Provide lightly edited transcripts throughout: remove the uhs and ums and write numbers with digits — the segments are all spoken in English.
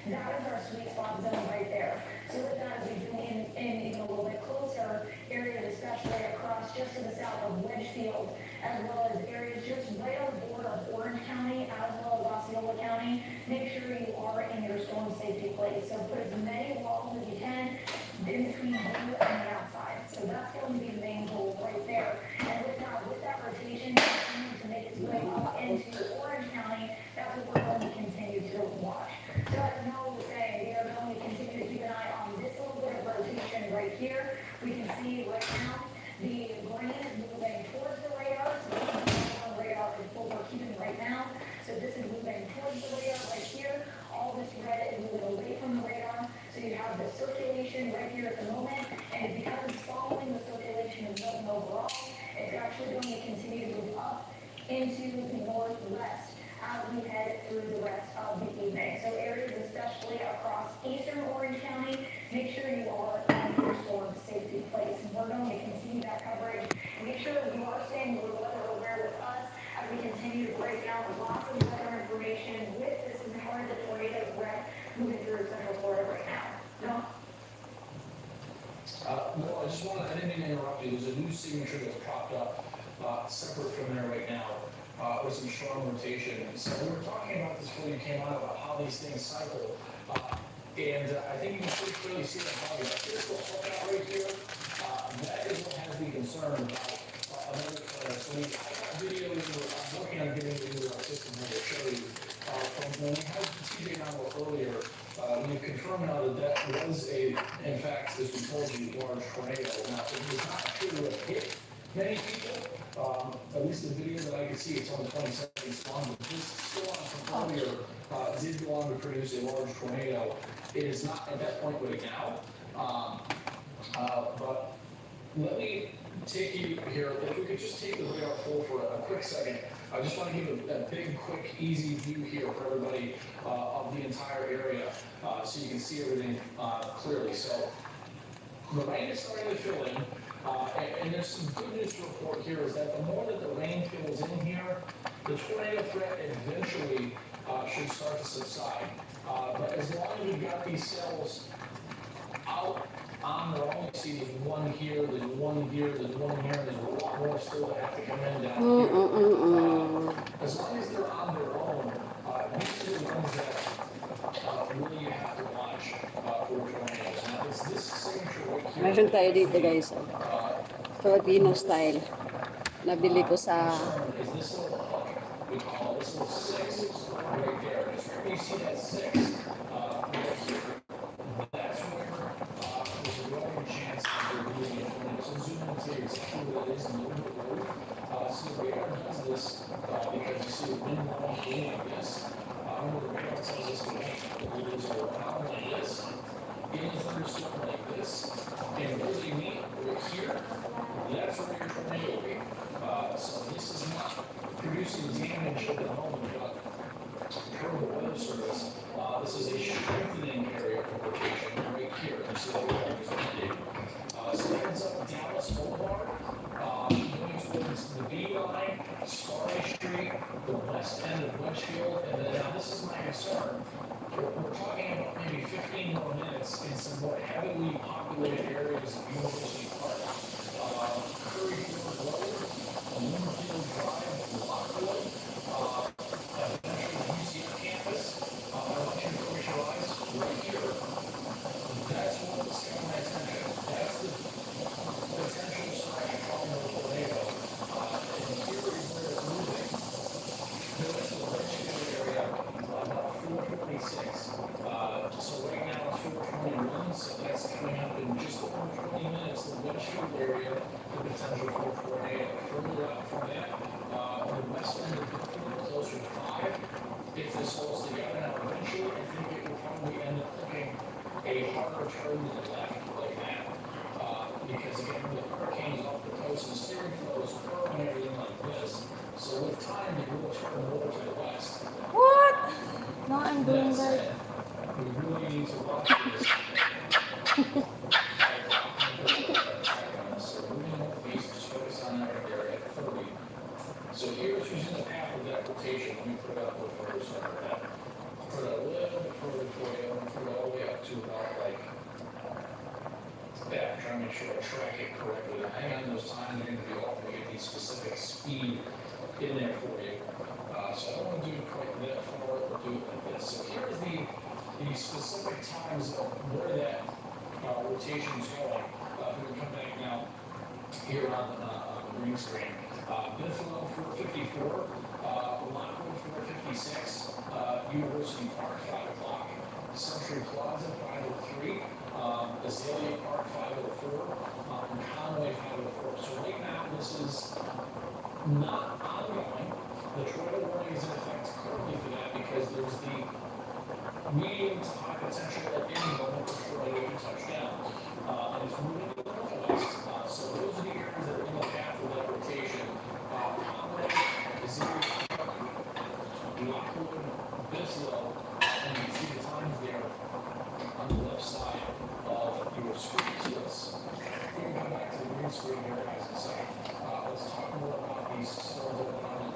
That is our sweet spot zone right there. So with that, as we zoom in even a little bit closer, areas especially across just to the south of Wedgefield, as well as areas just right on the border of Orange County, as well as Osceola County, make sure you are in your storm safety place. So put as many walls as you can in between you and the outside. So that's going to be the main goal right there. And with that rotation, continuing to make its way up into Orange County, that's what we're going to continue to watch. So as Noah was saying, we are going to continue to keep an eye on this little bit of rotation right here. We can see right now the green is moving towards the radar. So this is on the radar is what we're keeping right now. So this is moving towards the radar right here. All this red is moving away from the radar. So you have the circulation right here at the moment. And because it's following the circulation of Milton overall, it's actually going to continue to move up into the northwest as we head through the rest of the evening. So areas especially across eastern Orange County, make sure you are in your storm safety place. And we're going to continue that coverage. Make sure you are staying weather aware with us as we continue to break down lots of weather information with this important tornado threat moving through Central Florida right now. No? No, I didn't mean to interrupt you. There's a new signature that's popped up, separate from there right now, with some strong rotation. So we were talking about this before you came on about how these things cycle. And I think you can pretty clearly see that value. Here's the hookout right here. That is what has me concerned about another player. So I got video, I'm working on getting into our system here to show you. From when we had TJ on earlier, we confirmed now that that was in fact, as we told you, large tornado. Now, it was not sure to have hit many people. At least the video that I could see, it's on the 22nd spawn, but this still on from earlier did go on to produce a large tornado. It is not at that point right now. But let me take you here. If we could just take the radar full for a quick second. I just want to give a big, quick, easy view here for everybody of the entire area so you can see everything clearly. So the rain is starting to fill in, and there's some good news to report here is that the more that the rain fills in here, the tornado threat eventually should start to subside. But as long as we've got these cells out on their own, you see there's one here, there's one here, there's one here, and there's a lot more still that have to come in down here. As long as they're on their own, these are the ones that really you have to watch for tornadoes. Now, it's this signature right here. Meron tayo dito guys. Filipino style. Nabili ko sa Is this little hook? We call this little six right there. You see that six right here. That's where there's a growing chance of there being a tornado. So zoom into exactly what it is in the road. So the radar does this because you see the wind blowing through like this. Remember the radar tells us the wind. It goes around like this, in a thunderstorm like this, and where they meet right here, that's where your tornado will be. So this is not producing damage at the moment, but per the weather service, this is a strengthening area of rotation right here. You see the radar is ending. So it ends up Dallas Boulevard, going towards the B line, Starry Street, the west end of Wedgefield, and then now this is my concern. We're talking about maybe 15 more minutes in some more heavily populated areas of University Park. Curry Ford Road, Linfield Drive, Lockwood, eventually the UCF campus. I want you to close your eyes right here. That's what's got my attention. That's the potential sign of a tornado. And here is where it's moving. Notice the Richmond area, about 446. So right now it's 421, so that's coming up in just over 20 minutes. The Richmond area, the potential for a tornado. Further up from that, on the west end of Brookfield, closer to 5. If this holds together, now eventually I think it will probably end up taking a harder turn to the left like that. Because again, the hurricane's off the coast and steering flows curve and everything like this. So with time, it will turn more to the west. what? No, I'm doing That that. said, we really need to watch this. So moving northeast, just focus on that right there at 30. So here's using the path of that rotation. Let me put it up a little further so that put it a little bit further for you. sure I track it correctly. Hang on those times, you're gonna be off, we get the specific speed in there for you. So I don't want to do it quite that far, or do it like this. So here's the specific times of where that rotation is going. If we can come back now here on the green screen. Buffalo 454, Lockwood 456, University Park 5 o'clock, Century Plaza 503, Azalea Park 504, Conway 504. So right now this is not ongoing. The tornado warning is in effect currently for that because there's the medium to high potential at any moment for tornado to touch down. And it's moving to the northwest. So those are the areas that are in the path of that rotation. Conway, Azalea Park, Lockwood, Bislow, and you can see the times there on the left side of your screen. So we can come back to the green screen here, as I say. Let's talk more about these storms that are coming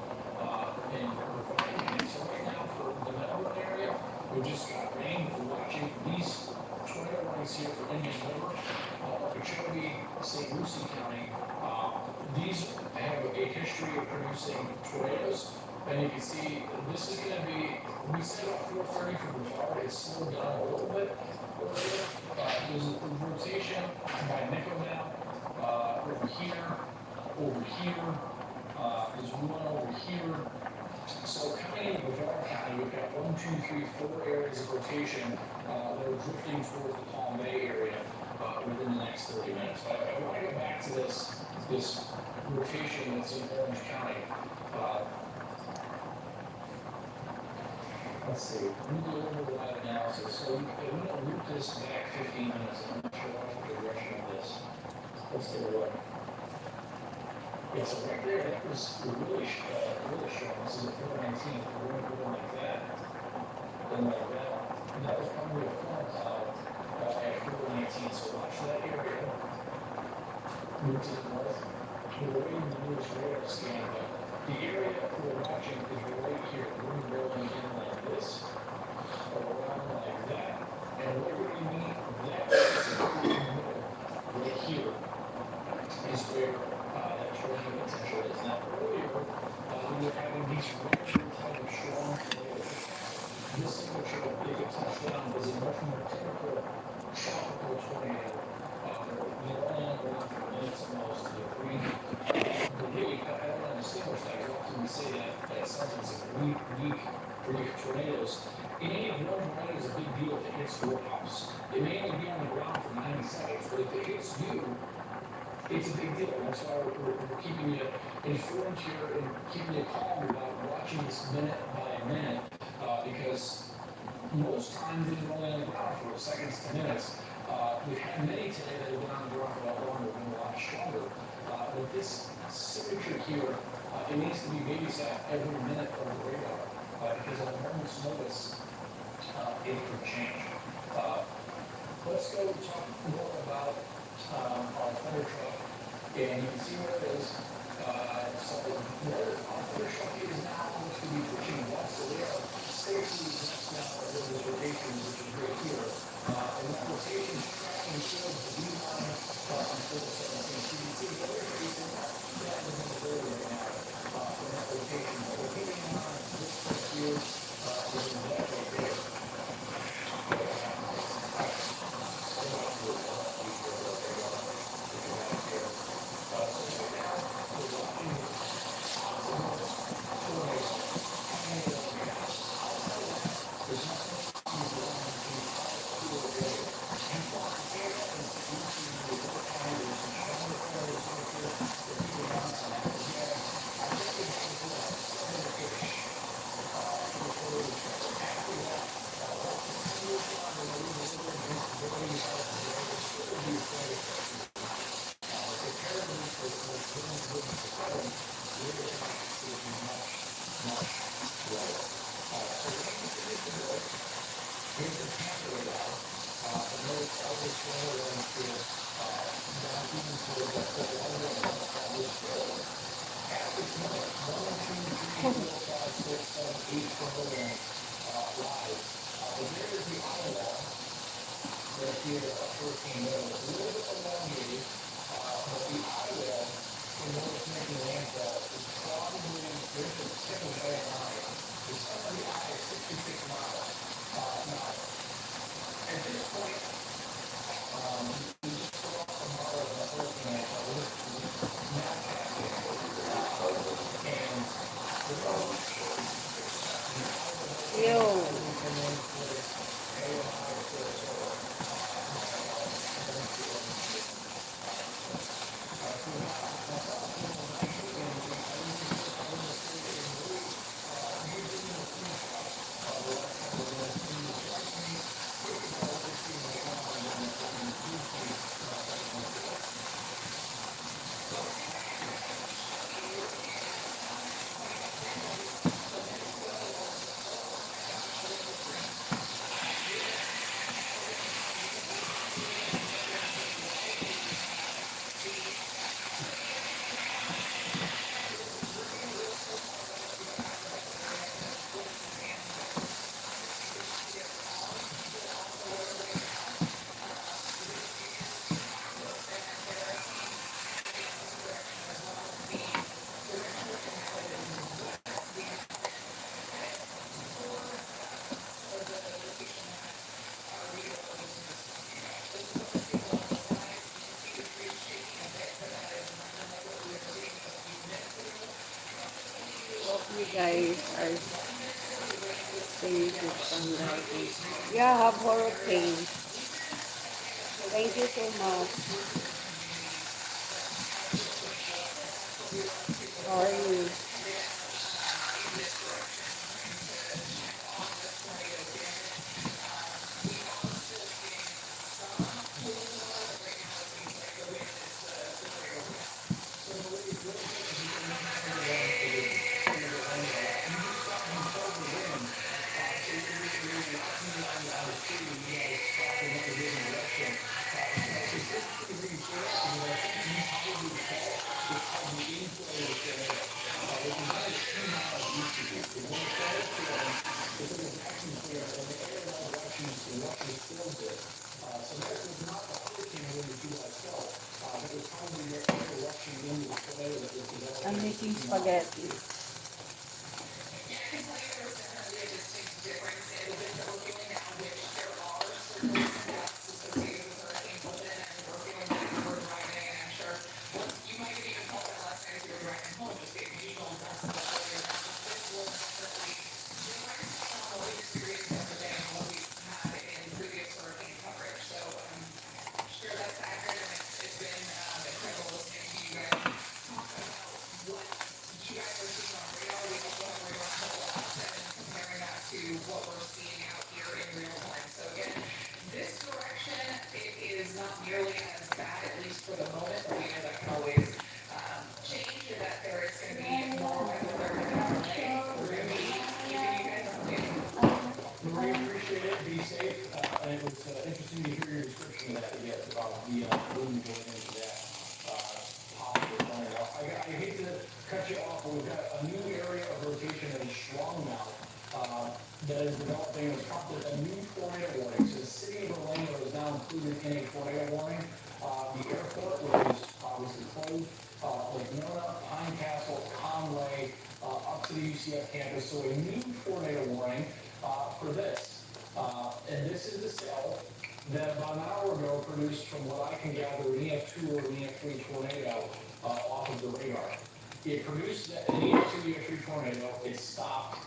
in refining. So right now for the Melbourne area, we just got rain. We're watching these tornado warnings here for Indian River, Okeechobee, St. Lucie County. These have a history of producing tornadoes. And you can see this is going to be, we said about 4:30 from the far, it's slowed down a little bit. There's a rotation by nickel now, over here, there's one over here. So coming into Brevard County, we've got 1, 2, 3, 4 areas of rotation that are drifting towards the Palm Bay area within the next 30 minutes. But I want to go back to this rotation that's in Orange County. Let's see, we do a little bit of that analysis. So I'm going to loop this back 15 minutes. I'm not sure what the direction of this. Let's take a look. Yeah, so right there, that was really showing. This is a 419. We're going to go like that. Then like that. And that was probably a form cloud at 419. So watch that area. Move to the north. We're waiting the newest radar scan, but the area we're watching is right here. We're rolling in like this, or around like that. And what we're going to need, that is in the middle, right here, is where that tornado potential is. Now, earlier, we were having these rare type of strong tornadoes. This signature that they could touch down was a much more typical tropical tornado. They're only on the ground for minutes at most. I don't understand which guys often we say that sentence of weak tornadoes. In any of one tornado is a big deal if it hits your house. It may only be on the ground for 90 seconds, but if it hits you, it's a big deal. And that's why we're keeping you informed here and keeping you calm about watching this minute by minute, because most times they're only on the ground for seconds to minutes. We've had many today that have been on the ground for a lot longer and a lot stronger. But this signature here, it needs to be babysat every minute of the radar, because at a moment's notice, it could change. Let's go talk more about our thunder truck, and you can see where it is. So where our thunder truck is now, looks to be pushing west, so they are safely next now of those rotations, which is right here. And that rotation is tracking towards the blue line on 417. So you can see the other rotation that is in the road right now from that rotation. But we're keeping an eye on this truck here, is in that right there. see a hurricane there. It's a little bit elongated, but the eye whale, from where it's making landfall, is probably, there's a second way on it. It's somewhere in the eye of 66 miles. Now, at this point, we just put off tomorrow of the hurricane that we're now casting. And we're going Yo. Hope you guys are safe and healthy. Yeah, have hurricane. Thank you so much. How are you? I'm making spaghetti. And it was interesting to hear your description of that, yes, about the room going into that possible tornado. I hate to cut you off, but we've got a new area of rotation that is strong now that is developing. It's prompted a new tornado warning. So the city of Orlando is now included in a tornado warning. The airport, which is obviously closed, Lake Nona, Pine Castle, Conway, up to the UCF campus. So a new tornado warning for this. And this is the cell that about an hour ago produced, from what I can gather, an EF2 or an EF3 tornado off of the radar. It produced an EF2, EF3 tornado. It stopped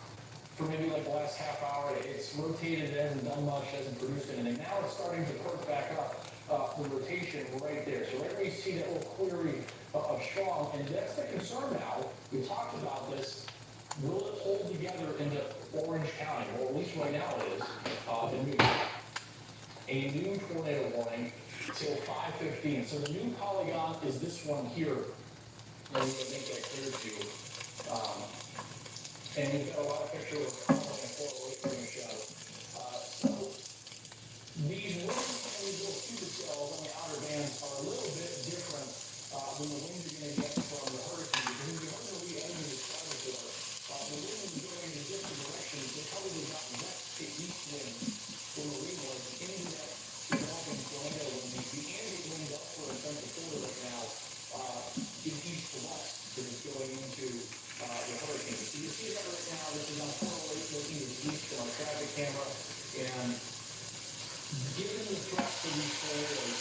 for maybe like the last half hour. It's rotated, it hasn't done much, hasn't produced anything. Now it's starting to perk back up the rotation right there. So right where you see that little query of strong, and that's the concern now. We talked about this. Will it hold together into Orange County? Well, at least right now it is. A new tornado warning till 5:15. So the new polygon is this one here. Let me make that clear to you. And we've got a lot of pictures of Conway and Fort Worth in the show. So these winds and these little cubic cells on the outer bands are a little bit different than the winds you're going to get from the hurricane. Because when you heard the re-entering the stratosphere, the wind was going in different directions. They probably got west to east winds from the region into that developing central Florida right now, in east to west, that is going into, the hurricane. So you see that right now, this is on 408 looking to the east from our traffic camera, and given the threat to these tornadoes,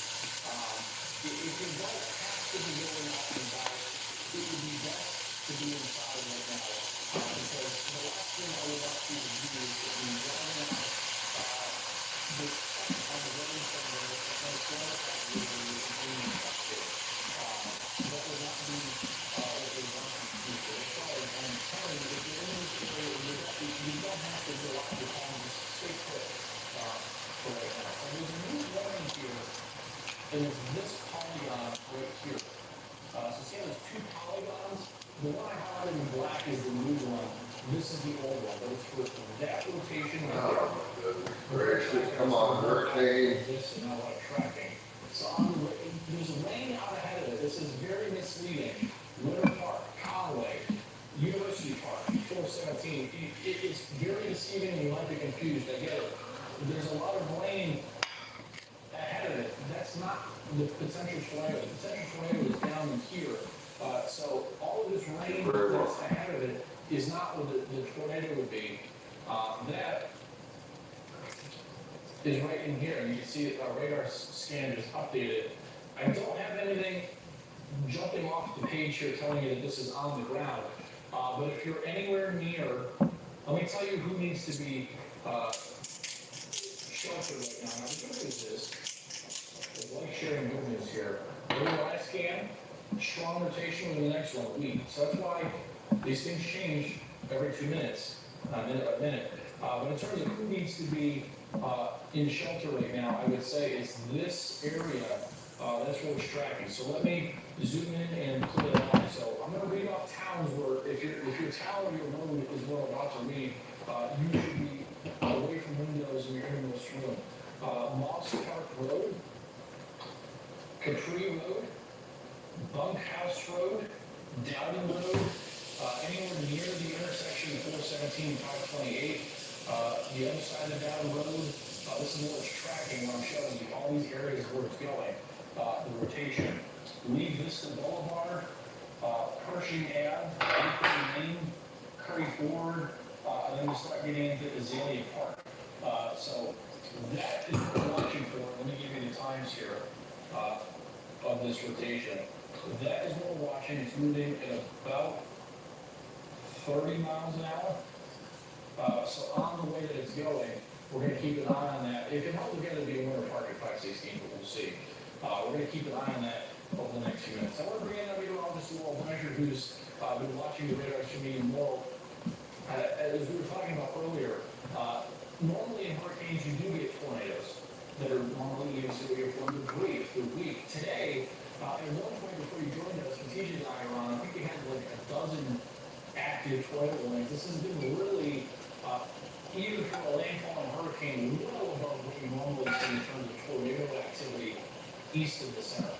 if you don't have to be going out and about, it would be best to be inside right now. Because the last thing I would want you to do is to be driving out, with, on the road somewhere, and it's going to have you being infected. That would not be, what we want to do. So I'm telling you, if you're in this area, you don't have to go out your home, just stay put, for right now. And there's a new warning here, and it's this polygon right here. So see how there's two polygons? The one I highlighted in black is the new one. This is the old one, but it's for that rotation right there. Oh, my goodness gracious, come on, hurricane. This and now what I'm tracking. So there's a lane out ahead of it. This is very misleading. Winter Park, Conway, University Park, 417. It's very deceiving and you might be confused. I get it. There's a lot of lane ahead of it. That's not the potential tornado. The potential tornado is down in here. So all of this rain that's ahead of it is not what the tornado would be. That is right in here, and you can see our radar scan just updated. I don't have anything jumping off the page here telling you that this is on the ground. But if you're anywhere near, let me tell you who needs to be sheltered right now. Now, the good news is, there's like sharing good news here. Radar scan, strong rotation with the next one, weak. So that's why these things change every 2 minutes, minute by minute. But in terms of who needs to be in shelter right now, I would say it's this area. That's what it's tracking. So let me zoom in and pull it out. So I'm going to read off towns where if your town or your road is what I'm about to read, you should be away from windows in your innermost room. Moss Park Road, Capri Road, Bunkhouse Road, Dowden Road, anywhere near the intersection of 417 and 528, the other side of Dowden Road, this is what it's tracking when I'm showing you all these areas where it's going, the rotation. Lee Vista Boulevard, Pershing Ave, Lincoln Lane, Curry Ford, and then we start getting into Azalea Park. So that is what we're watching for. Let me give you the times here of this rotation. That is what we're watching. It's moving at about 30 miles an hour. So on the way that it's going, we're going to keep an eye on that. If it held together to be a winter park at 516, but we'll see. We're going to keep an eye on that over the next few minutes. I want to bring in a meteorologist as well, measure who's been watching the radar to me more. As we were talking about earlier, normally in hurricanes you do get tornadoes that are normally used to be from the brief, the week. Today, at one point before you joined us, when TJ and I were on, I think we had like a dozen active tornado warnings. This has been really, even for a landfalling hurricane, well above what we normally see in terms of tornado activity east of the center.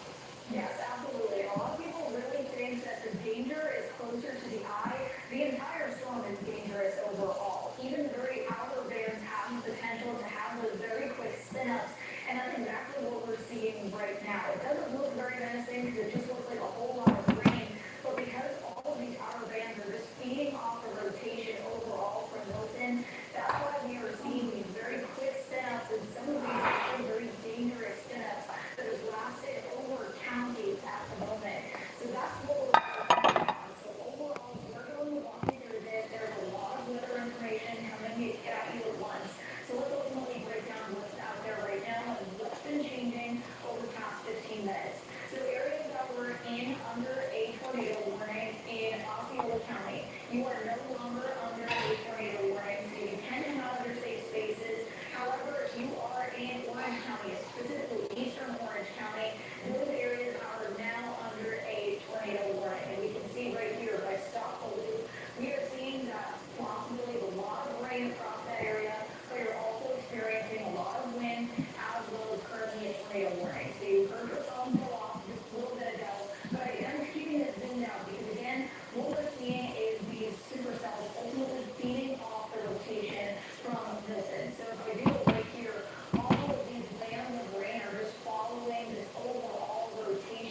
Yes, absolutely. A lot of people really think that the danger is closer to the eye. The entire storm is dangerous overall. Even the very outer bands have the potential to have those very quick spin-ups, and that's exactly what we're seeing right now. It doesn't look very menacing because it just looks like a whole lot of rain, but because all of these outer bands are just feeding off the rotation overall from Milton, that's why we are seeing these very quick spin-ups and some of these actually very dangerous spin-ups that has lasted over counties at the moment. So that's what we're focusing on. So overall, we're going to walk you through this. There's a lot of weather information coming at you at once. So let's ultimately break down what's out there right now and what's been changing over the past 15 minutes. So areas that were in under a tornado warning in Osceola County, you are no longer under a tornado warning, so you can come out of your safe spaces. However, if you are in Orange County, specifically eastern Orange County, those areas are now under a tornado warning. And we can see right here, if I stop the loop, we are seeing that possibility of a lot of rain across that area, but you're also experiencing a lot of wind as well as currently a tornado warning. So you heard your phone go off just a little bit ago, but I am keeping this zoomed out because again, what we're seeing is these supercells ultimately feeding off the rotation from Milton. So if I do it right here, all of these bands of rain are just following this overall rotation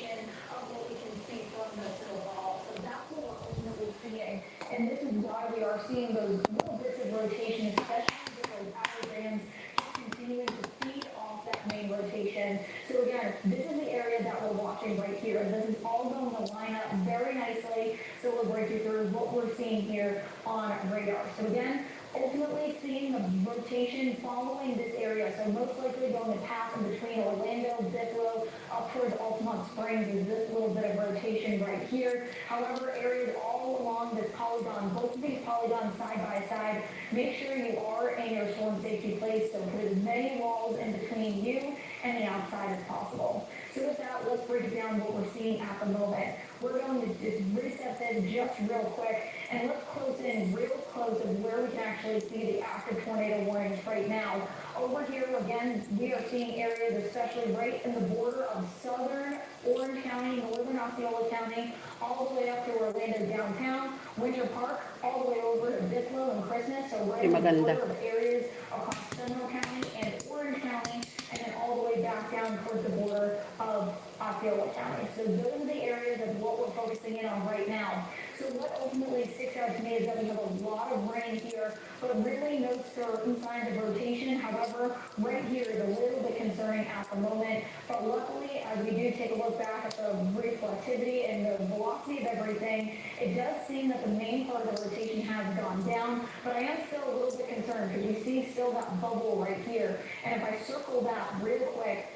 rotation. So again, this is the area that we're watching right here. This is all going to line up very nicely. So we'll break you through what we're seeing here on radar. So again, ultimately seeing the rotation following this area. So most likely going to pass in between Orlando, Bithlo, up towards Altamont Springs is this little bit of rotation right here. However, areas all along this polygon, both of these polygons side by side, make sure you are in your storm safety place. So put as many walls in between you and the outside as possible. So with that, let's break down what we're seeing at the moment. We're going to just reset this just real quick, and let's close in real close of where we can actually see the active tornado warnings right now. Over here, again, we are seeing areas, especially right in the border of southern Orange County, northern Osceola County, all the way up to Orlando downtown, Winter Park, all the way over to Bithlo and Christmas, so right in the border of areas across Seminole County and Orange County, and then all the way back down towards the border of Osceola County. So those are the areas of what we're focusing in on right now. So what ultimately sticks out to me is that we have a lot of rain here, but really no certain signs of rotation. However, right here is a little bit concerning at the moment. But luckily, as we do take a look back at the reflectivity and the velocity of everything, it does seem that the main part of the rotation has gone down. But I am still a little bit concerned because we see still that bubble right here. And if I circle that real quick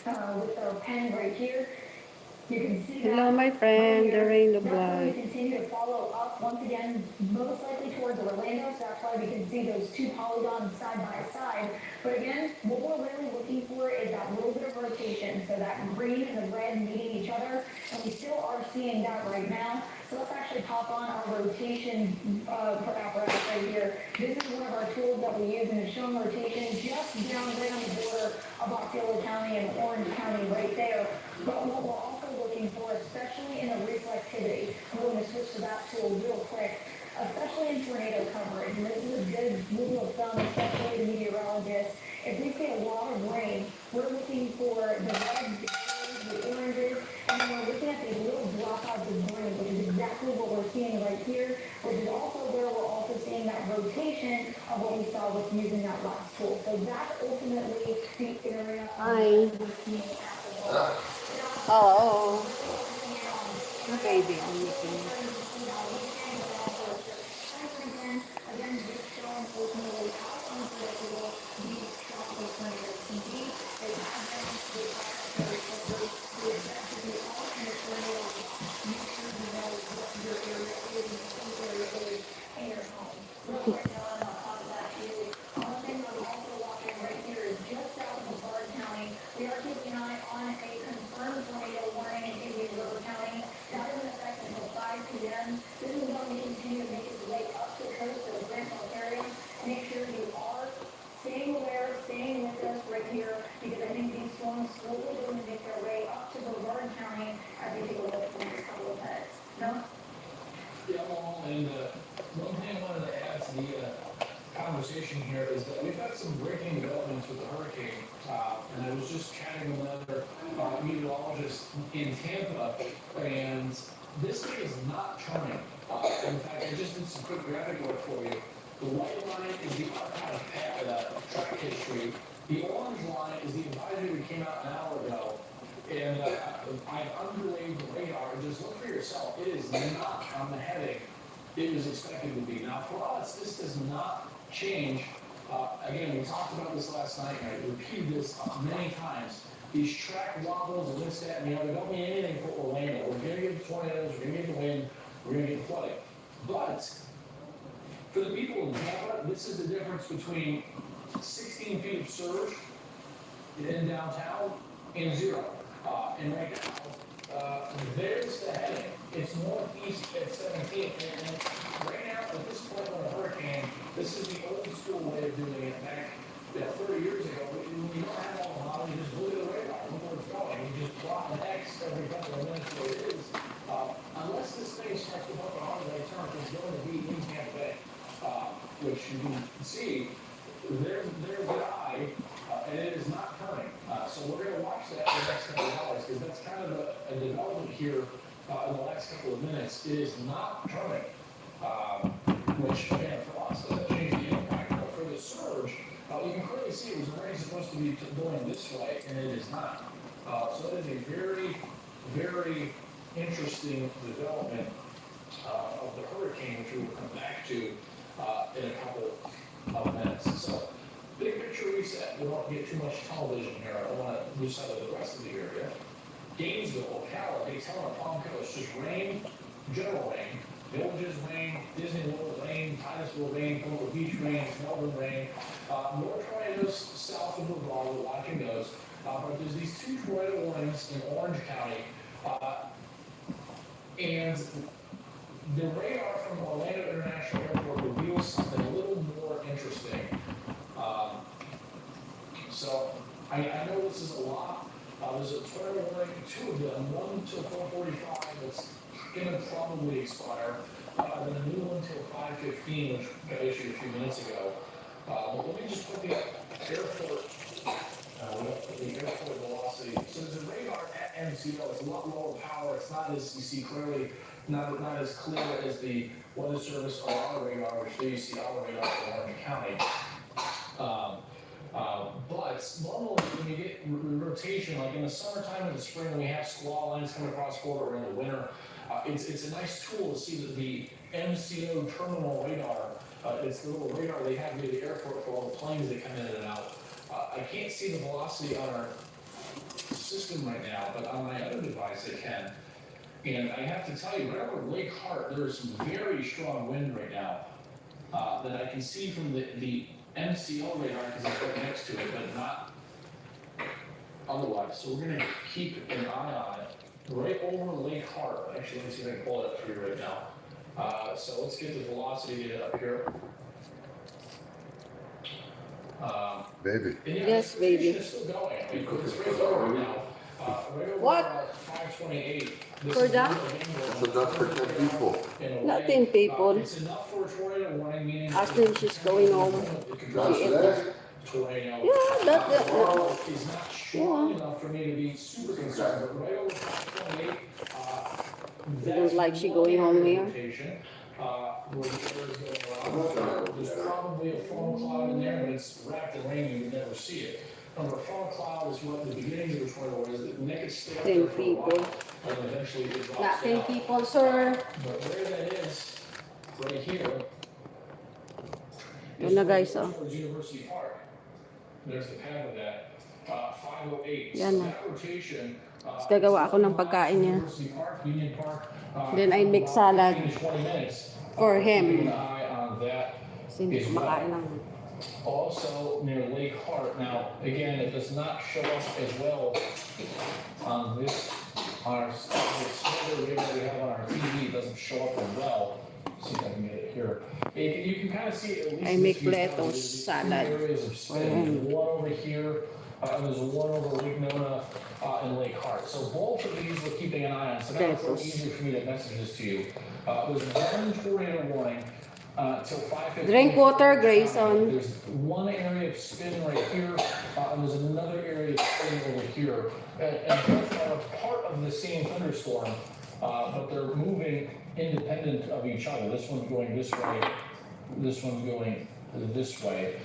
with our pen right here, you can see that. Hello, my friend. The rain of That's why we light. continue to follow up once again, most likely towards Orlando. So that's why we can see those two polygons side by side. But again, what we're really looking for is that little bit of rotation. So that green and the red meeting each other. And we still are seeing that right now. So let's actually pop on our rotation apparatus right here. This is one of our tools that we use, and it's showing rotation just down right on the border of Osceola County and Orange County right there. But what we're also looking for, especially in the reflectivity, I'm going to switch to that tool real quick, especially in tornado coverage. And this is a good rule of thumb, especially the meteorologists. If we see a lot of rain, we're looking for the reds, the yellows, the oranges, and then we're looking at these little dropouts of green, which is exactly what we're seeing right here, which is also where we're also seeing that rotation of what we saw with using that last tool. So that's ultimately the area Hi. we're seeing at the moment. Hello. My baby, I'm making. Again, this showing ultimately how unpredictable these tropical tornadoes can be. They have been, they are very quickly. We expect to be all in the tornado watch. Make sure you know what your area is and whose area is in your home. Real quick, Noah, and I'll talk to that too. One thing that we're also watching right here is just south of Bard County. We are keeping an eye on a confirmed tornado warning in Indian River County. That is in effect until 5 p.m. This is going to continue to make its way up the coast of the Grand area. Make sure you are staying aware, staying with us right here, because I think these storms slowly going to make their way up to Brevard County as we take a look at the next couple of minutes. No? Yeah, well, and one thing I wanted to add to the conversation here is that we've had some breaking developments with the hurricane. And I was just chatting with another meteorologist in Tampa, and this thing is not turning. In fact, I just did some quick graphic work for you. The white line is the archive track history. The orange line is the advisory that came out an hour ago. And I've underlaid the radar. Just look for yourself. It is not on the heading it was expected to be. Now, for us, this does not change. Again, we talked about this last night, and I repeated this many times. These track wobbles and this, that, and the other don't mean anything for Orlando. We're going to get the tornadoes, we're going to get the wind, we're going to get the flooding. But for the people in Tampa, this is the difference between 16 feet of surge in downtown and 0. And right now, there's the heading. It's northeast at 17. And right now, at this point on a hurricane, this is the old school way of doing it. Back 30 years ago, you don't have all the model, you just look at the radar, look where it's going. You just plot an X every couple of minutes where it is. Unless this thing starts to work on the turn, it's going to be in Tampa Bay, which you can see. There's the eye, and it is not turning. So we're going to watch that for the next couple of hours, because that's kind of a development here in the last couple of minutes. It is not turning, which, again, for us, doesn't change the impact. But for the surge, you can clearly see it was already supposed to be going this way, and it is not. So it is a very, very interesting development of the hurricane, which we will come back to in a couple of minutes. So, big picture reset. We don't get too much television here. I don't want to lose sight of the rest of the area. Gainesville, Ocala, Daytona, Palm Coast, just rain, general rain. Villages rain, Disney World rain, Titusville rain, Poco Beach rain, Melbourne rain. More tornadoes south of Brevard, we're watching those. But there's these 2 tornado warnings in Orange County. And the radar from Orlando International Airport reveals something a little more interesting. So I know this is a lot. There's a tornado warning, 2 of them, one till 4:45 that's going to probably expire, then a new one till 5:15, which got issued a few minutes ago. But let me just put the airport, the airport velocity. So there's a radar at MCO. It's a lot lower power. It's not as, you see clearly, not as clear as the Weather Service or our radar, which there you see our radar in Orange County. But normally when you get rotation, like in the summertime and the spring, when we have squall lines coming across border, or in the winter, it's a nice tool to see that the MCO terminal radar, it's the little radar they have near the airport for all the planes that come in and out. I can't see the velocity on our system right now, but on my other device I can. And I have to tell you, right over Lake Hart, there is some very strong wind right now that I can see from the MCO radar because it's right next to it, but not otherwise. So we're going to keep an eye on it. Right over Lake Hart. Actually, let me see if I can pull it up for you right now. So let's get the velocity data up here. Baby. And yeah, Yes, the baby. It's still going. It's right over right now. Right over What? 528. For that? That's enough for 10 people. Not 10 people. It's enough for a tornado warning, meaning After she's going home. Not today. tornado. Yeah, that. Tomorrow is not strong enough for me to be super concerned, but right over 528. You don't like she going home here? Where the air is going around. There's probably a foam cloud in there, and it's wrapped in rain, you would never see it. Remember, a foam cloud is what the beginning of the tornado is, that make it stay up 10 there for a while, people. and then eventually it drops Not 10 down. people, sir. But where that is, right here, Yun na, guys, oh. towards University Park. There's the path of that, 508. Yan So na. that rotation, Tapos gagawa ako ng pagkain niya. University Park, Union Park, Then I make about salad 15 to 20 minutes. for Keeping him. an eye on that. Kasi hindi kumakain ng... Also near Lake Hart. Now, again, it does not show up as well on this, the smaller radar we have on our TV. It doesn't show up as well. See if I can get it here. You can kind of see at least. I make this view, lettuce there's these two salad areas of for spin. him. There's one over here, and there's one over Lake Nona and Lake Hart. So both of these we're keeping an eye on. So now it's a little Lettuce. easier for me to message this to you. There's one tornado warning. Till 5:15. Drink water, Grayson. There's one area of spin right here, and there's another area of spin over here. And both are part of the same thunderstorm, but they're moving independent of each other. This one's going this way, this one's going this way.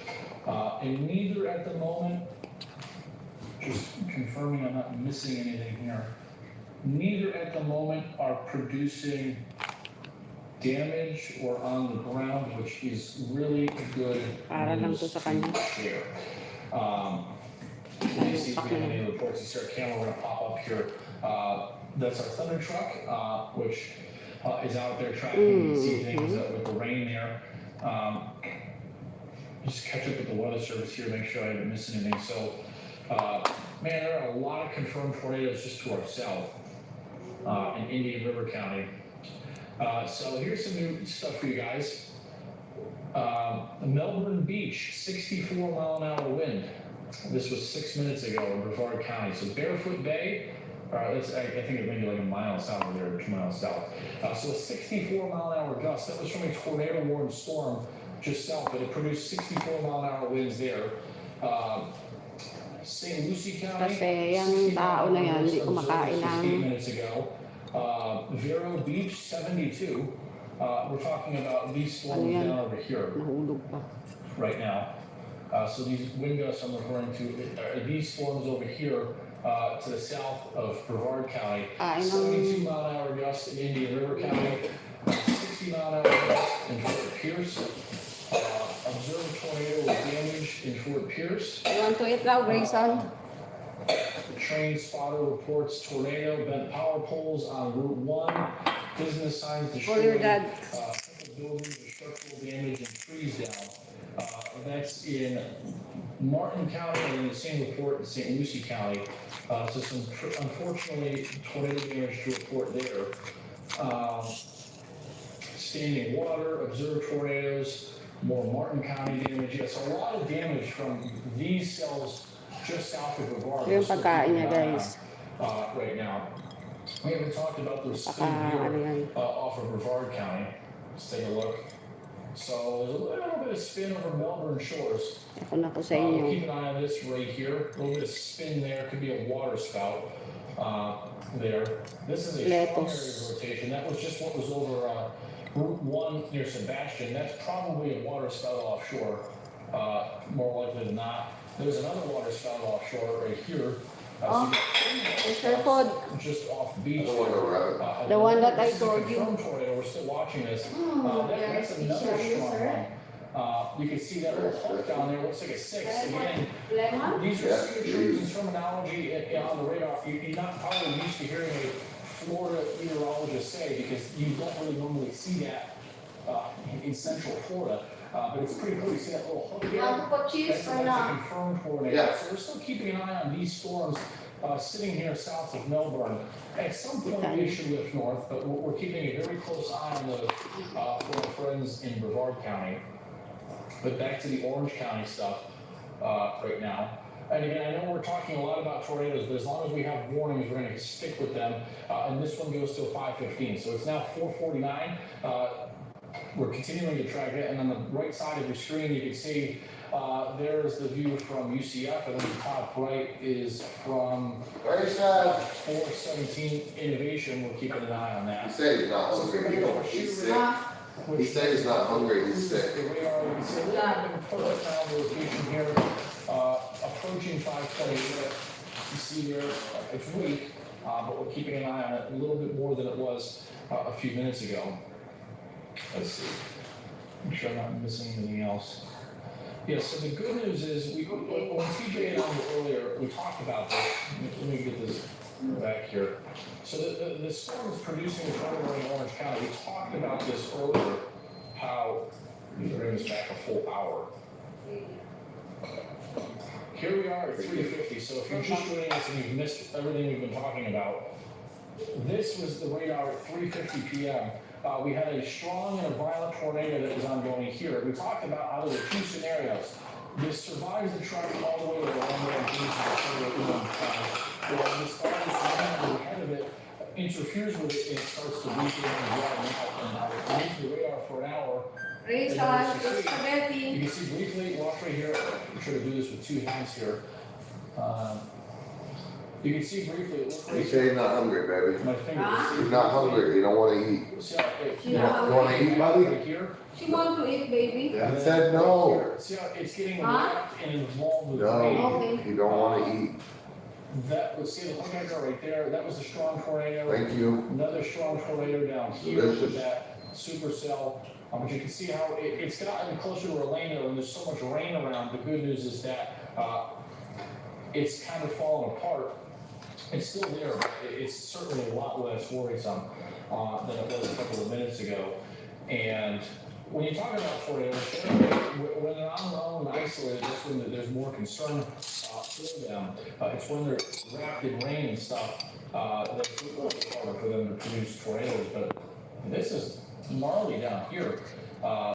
And neither at the moment, just confirming I'm not missing anything here, neither at the moment are producing damage or on the ground, which is really good Para lang to sa kanya. share. You see if we have any reports. You see our camera, we're gonna pop up here. That's our thunder truck, which is out there tracking. You can see things with the rain there. Just catch up with the weather service here, make sure I haven't missed anything. So, man, there are a lot of confirmed tornadoes just to our south in Indian River County. So here's some new stuff for you guys. Melbourne Beach, 64 mile an hour wind. This was 6 minutes ago in Brevard County. So Barefoot Bay, I think it may be like a mile south of there, or 2 miles south. So a 64 mile an hour gust. That was from a tornado warned storm just south, but it produced 64 mile an hour winds there. St. Lucie County, Kasi yung tao na yan, hindi kumakain ng... 8 minutes ago. Vero Beach, 72. We're talking about these storms Ano yan? down over here Nahulog pa. right now. So these wind gusts I'm referring to are these storms over here to the south of Brevard County. I know. 72-mile-an-hour gusts in Indian River County, 60-mile-an-hour gusts in Fort Pierce. Observed tornado with damage in Fort Pierce. You want to eat now, Grayson? The train spotter reports tornado bent power poles on Route 1. Business signs For your destroyed. dad. Buildings with structural damage and trees down. That's in Martin County and in the same report in St. Lucie County. So some unfortunately tornado damage to report there. Standing water, observed tornadoes, more Martin County damage. Yes, a lot of damage from these cells just south of Brevard. Yung pagkain niya, guys. Right now. We haven't talked about those spin Ano here yan? off of Brevard County. Let's take a look. So there's a little bit of spin over Melbourne shores. Ako na ko sa We'll inyo. keep an eye on this right here. A little bit of spin there. Could be a water spout there. This is a strong area of Lettuce. rotation. That was just what was over Route 1 near Sebastian. That's probably a water spout offshore, more likely than not. There's another water spout offshore right here. Oh, it's her food. Just off I beach. don't want to rabbit. The one that I This is a told you. confirmed tornado. We're still watching this. That's another strong one. You can see that little hook down there. Looks like a 6. Again, Lemon? these are Yeah, terms and terminology on the radar. You're not probably used to hearing a Florida meteorologist say because you don't really normally see that in Central Florida. But it's pretty cool. You see that little hook You want there? to put cheese That's or a not? confirmed tornado. Yeah. So we're still keeping an eye on these storms sitting here south of Melbourne. At some point, Okay. they should lift north, but we're keeping a very close eye on those for our friends in Brevard County. But back to the Orange County stuff right now. And again, I know we're talking a lot about tornadoes, but as long as we have warnings, we're going to stick with them. And this one goes till 5:15, so it's now 4:49. We're continuing to track it, and on the right side of your screen, you can see there's the view from UCF, and then the top right is from Very sad. 417 Innovation. We're keeping an eye on He that. said he's not hungry. He's sick. He said he's not hungry. He's sick. The radar, you can see a little bit of perfect now rotation here, approaching 528. You see there, it's weak, but we're keeping an eye on it a little bit more than it was a few minutes ago. Let's see. Make sure I'm not missing anything else. Yeah, so the good news is, when TJ and I were earlier, we talked about this. Let me get this back here. So the storm is producing a tornado in Orange County. We talked about this earlier, how, let me bring this back a full hour. Here we are at 3:50, so if you're just joining us and you've missed everything we've been talking about, this was the radar at 3:50 p.m. We had a strong and a violent tornado that was ongoing here. We talked about how there were two scenarios. This survives the track all the way to the one way or this fires ahead of it, interferes with it, and it starts to weaken and dry out. And it leaves the radar for an hour. Grayson, it's spaghetti. You can see briefly, watch right here. I'm trying to do this with two hands here. You can see briefly, it looks He like said he's not hungry, baby. my finger. Huh? He's not hungry. You don't want to eat. See how it, She You not want to eat, buddy? right here? She want to eat, baby. He said no. See how it's getting Huh? wrapped and involved with No. rain. Okay. You don't want to eat. That was, see the hook anchor right there, that was a strong tornado. Thank you. Another strong tornado down here Delicious. with that supercell. But you can see how it's gotten closer to Orlando and there's so much rain around. The good news is that it's kind of fallen apart. It's still there, but it's certainly a lot less worrisome than it was a couple of minutes ago. And when you talk about tornadoes, when they're on their own and isolated, that's when there's more concern for them. It's when they're wrapped in rain and stuff that's a little bit harder for them to produce tornadoes. But this is gnarly down here.